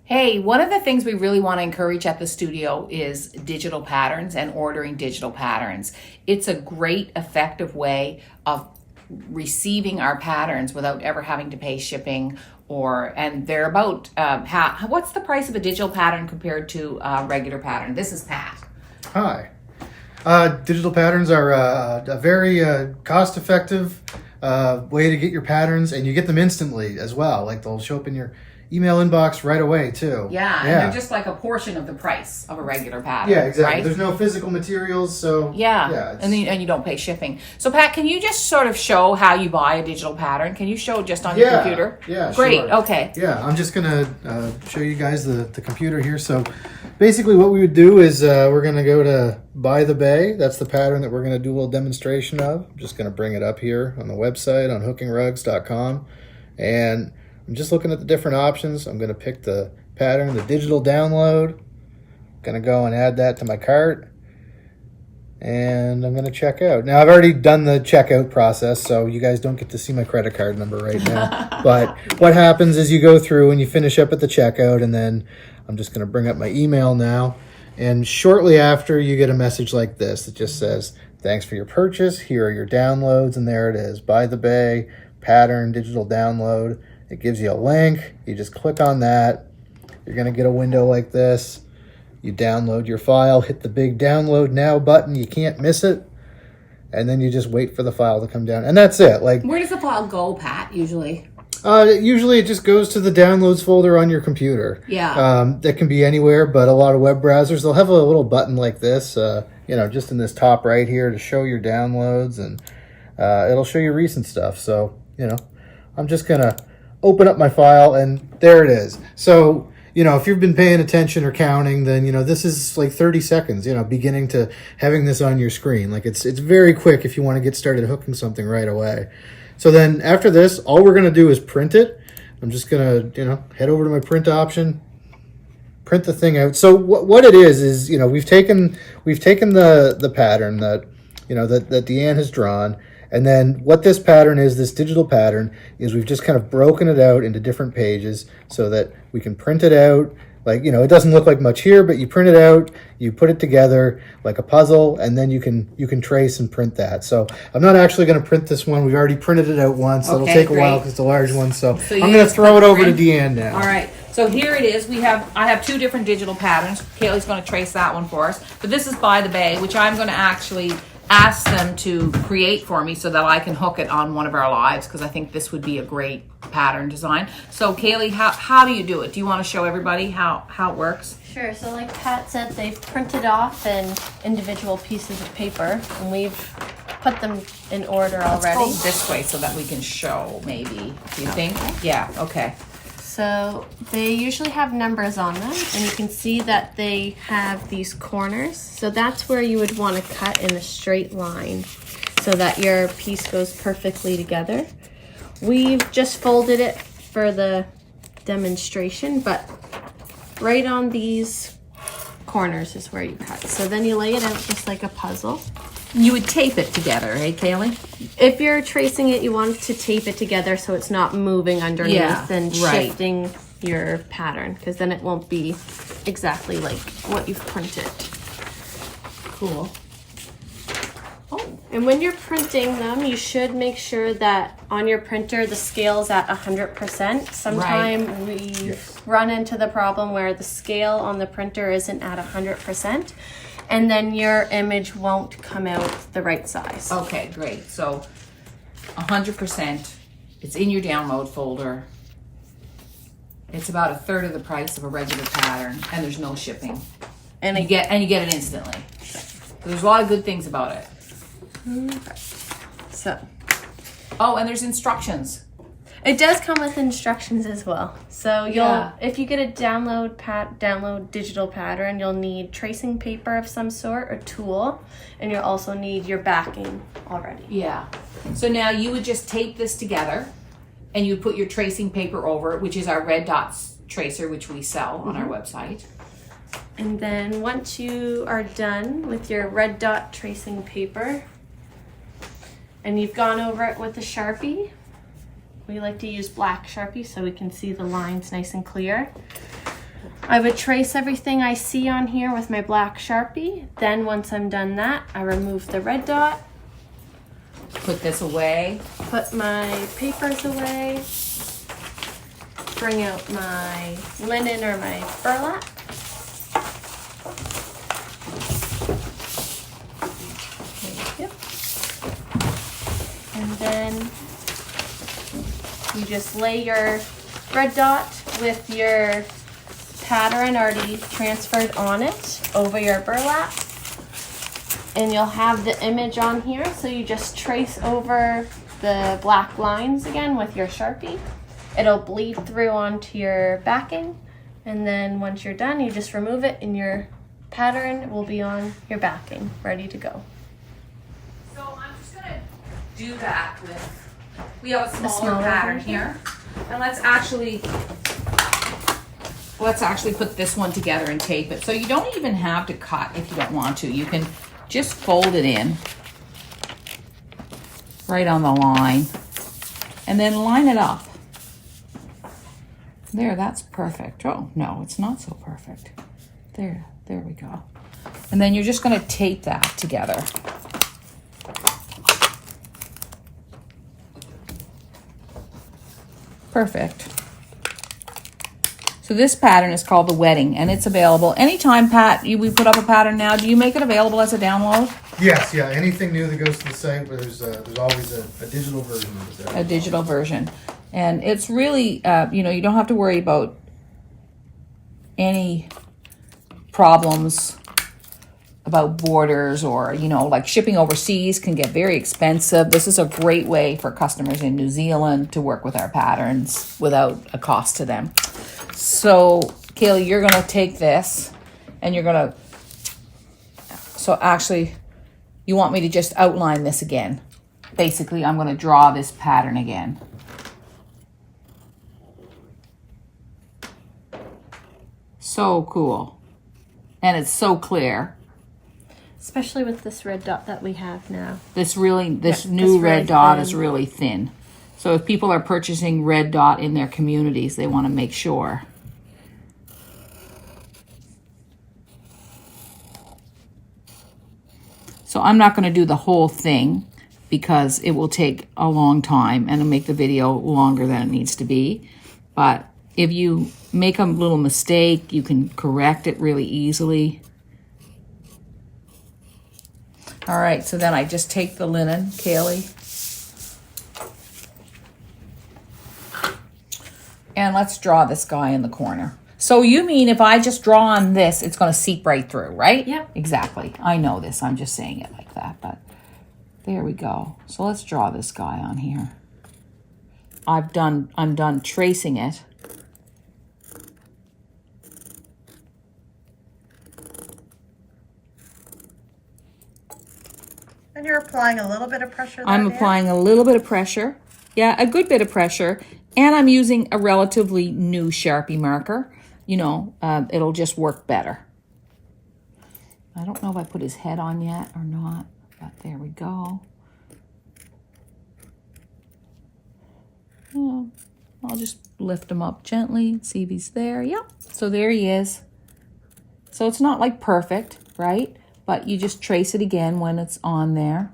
Hey, one of the things we really want to encourage at the studio is digital patterns and ordering digital patterns. It's a great, effective way of receiving our patterns without ever having to pay shipping and they're about, what's the price of a digital pattern compared to a regular pattern? This is Pat. Hi. Digital patterns are a very cost-effective way to get your patterns, and you get them instantly as well. Like they'll show up in your email inbox right away too. Yeah, and they're just like a portion of the price of a regular pattern. Yeah, exactly. Right? There's no physical materials, so and you don't pay shipping. So Pat, can you just sort of show how you buy a digital pattern? Can you show it just on your computer? Yeah, great. Sure. Okay. Yeah, I'm just gonna show you guys the computer here. So basically, what we would do is we're gonna go to By the Bay. That's the pattern that we're gonna do a little demonstration of. I'm just gonna bring it up here on the website on hookingrugs.com, and I'm just looking at the different options. I'm going to pick the pattern, the digital download. Going to go and add that to my cart. And I'm going to check out. Now, I've already done the checkout process, so you guys don't get to see my credit card number right now. But what happens is you go through and you finish up at the checkout, and then I'm just going to bring up my email now. And shortly after, you get a message like this that just says, "Thanks for your purchase. Here are your downloads." And there it is. By the Bay, pattern, digital download. It gives you a link. You just click on that. You're going to get a window like this. You download your file, hit the big download now button. You can't miss it. And then you just wait for the file to come down. And that's it. Like, where does the file go, Pat, usually? Usually it just goes to the downloads folder on your computer. Yeah. That can be anywhere, but a lot of web browsers, they'll have a little button like this, just in this top right here to show your downloads. And it'll show you recent stuff. So, I'm just going to open up my file, and there it is. So, if you've been paying attention or counting, then, this is like 30 seconds, beginning to having this on your screen. Like it's very quick if you want to get started hooking something right away. So then after this, all we're going to do is print it. I'm just going to, head over to my print option, print the thing out. So what it is, we've taken the pattern that Deanne has drawn. And then what this pattern is, this digital pattern, is we've just kind of broken it out into different pages so that we can print it out. Like, it doesn't look like much here, but you print it out, you put it together like a puzzle, and then you can trace and print that. So I'm not actually going to print this one. We've already printed it out once. So it'll take a while because it's a large one. So I'm going to throw it over to Deanne now. All right. So here it is. I have two different digital patterns. Kaylee's going to trace that one for us. But this is By the Bay, which I'm going to actually ask them to create for me so that I can hook it on one of our lives, because I think this would be a great pattern design. So Kaylee, how do you do it? Do you want to show everybody how it works? Sure. So like Pat said, they've printed off in individual pieces of paper, and we've put them in order already. Let's go this way so that we can show, maybe. Do you think? Yeah, okay. So they usually have numbers on them, and you can see that they have these corners. So that's where you would want to cut in a straight line so that your piece goes perfectly together. We've just folded it for the demonstration, but right on these corners is where you cut. So then you lay it out just like a puzzle. You would tape it together, eh, Kaylee? If you're tracing it, you want to tape it together so it's not moving underneath and shifting your pattern, because then it won't be exactly like what you've printed. Cool. Oh, and when you're printing them, you should make sure that on your printer the scale's at 100%. Sometimes we run into the problem where the scale on the printer isn't at 100%. And then your image won't come out the right size. Okay, great. So 100%. It's in your download folder. It's about a third of the price of a regular pattern, and there's no shipping. And you get it instantly. So there's a lot of good things about it. So. Oh, and there's instructions. It does come with instructions as well. So if you get a download digital pattern, you'll need tracing paper of some sort or tool, and you'll also need your backing already. Yeah. So now you would just tape this together, and you put your tracing paper over it, which is our red dots tracer, which we sell on our website. And then once you are done with your red dot tracing paper, and you've gone over it with a Sharpie, we like to use black Sharpie so we can see the lines nice and clear. I would trace everything I see on here with my black Sharpie. Then once I'm done that, I remove the red dot, Put this away. put my papers away, bring out my linen or my burlap. Yep. And then you just lay your red dot with your pattern already transferred on it over your burlap. And you'll have the image on here, so you just trace over the black lines again with your Sharpie. It'll bleed through onto your backing, and then once you're done, you just remove it and your pattern will be on your backing, ready to go. So I'm just gonna do that with, we have a smaller smaller pattern version. here. And let's actually put this one together and tape it. So you don't even have to cut if you don't want to. You can just fold it in right on the line and then line it up. There, that's perfect. Oh, no, it's not so perfect. There we go. And then you're just gonna tape that together. Perfect. So this pattern is called the Wedding, and it's available anytime. Pat, we put up a pattern now. Do you make it available as a download? Yes, yeah. Anything new that goes to the site, where there's always a digital version of it. A digital version, and it's really you don't have to worry about any problems about borders, or like shipping overseas can get very expensive. This is a great way for customers in New Zealand to work with our patterns without a cost to them. So Kaylee, you're gonna take this and you're gonna, so actually you want me to just outline this again. Basically, I'm gonna draw this pattern again. So cool. And it's so clear. Especially with this red dot that we have now. This Yeah, new it's red really dot thin. is really thin. So if people are purchasing red dot in their communities, they want to make sure. So I'm not going to do the whole thing because it will take a long time and it'll make the video longer than it needs to be. But if you make a little mistake, you can correct it really easily. All right, so then I just take the linen, Kaylee. And let's draw this guy in the corner. So you mean if I just draw on this, it's going to seep right through, right? Yep. Exactly. I know this. I'm just saying it like that, but there we go. So let's draw this guy on here. I'm done tracing it. And you're applying a little bit of pressure there, I'm Deanne? applying a little bit of pressure. Yeah, a good bit of pressure. And I'm using a relatively new Sharpie marker. It'll just work better. I don't know if I put his head on yet or not, but there we go. Yeah, I'll just lift him up gently, see if he's there. Yep, so there he is. So it's not like perfect, right? But you just trace it again when it's on there.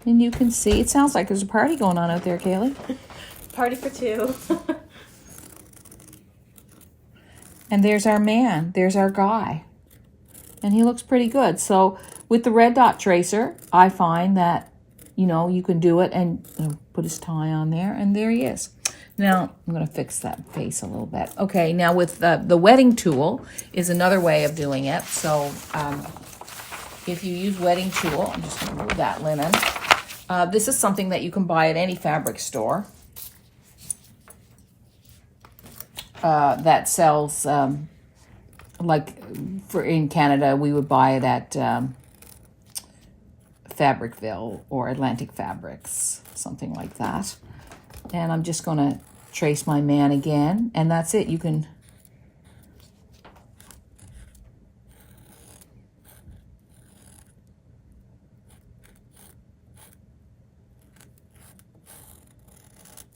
And you can see, it sounds like there's a party going on out there, Kaylee. Party for two. And there's our man, there's our guy. And he looks pretty good. So with the red dot tracer, I find that, you can do it and put his tie on there, and there he is. Now, I'm going to fix that face a little bit. Okay, now with the wedding tool is another way of doing it. So if you use wedding tool, I'm just going to remove that linen. This is something that you can buy at any fabric store that sells, in Canada, we would buy it at Fabricville or Atlantic Fabrics, something like that. And I'm just going to trace my man again, and that's it. You can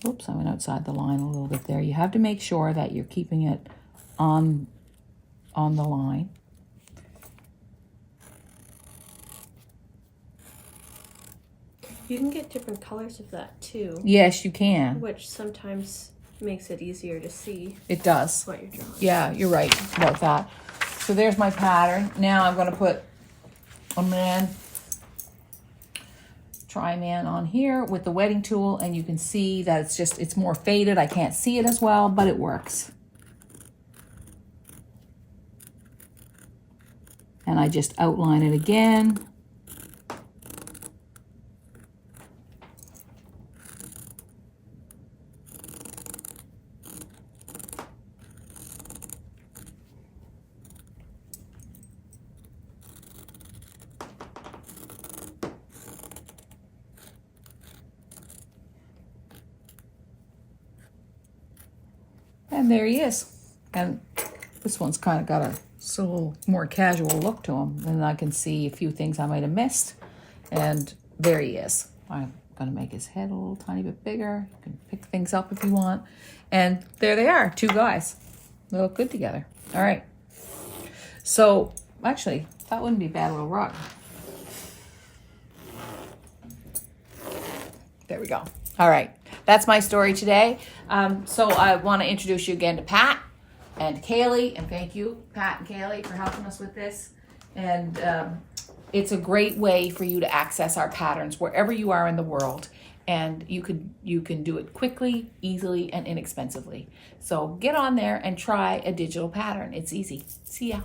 Oops, I went outside the line a little bit there. You have to make sure that you're keeping it on the line. You can get different colors of that too, Yes, you can. which sometimes makes it easier to see It does. what you're drawing. Yeah, you're right about that. So there's my pattern. Now I'm going to put a man, tri-man on here with the wetting tool, and you can see that it's more faded. I can't see it as well, but it works. And I just outline it again. And there he is. And this one's kind of got a little more casual look to him. And I can see a few things I might have missed. And there he is. I'm going to make his head a little tiny bit bigger. You can pick things up if you want. And there they are, two guys. They look good together. All right. So, actually, that wouldn't be a bad little rug. There we go. All right. That's my story today. So I want to introduce you again to Pat and Kaylee, and thank you, Pat and Kaylee, for helping us with this. And it's a great way for you to access our patterns wherever you are in the world, and you can do it quickly, easily, and inexpensively. So get on there and try a digital pattern. It's easy. See ya.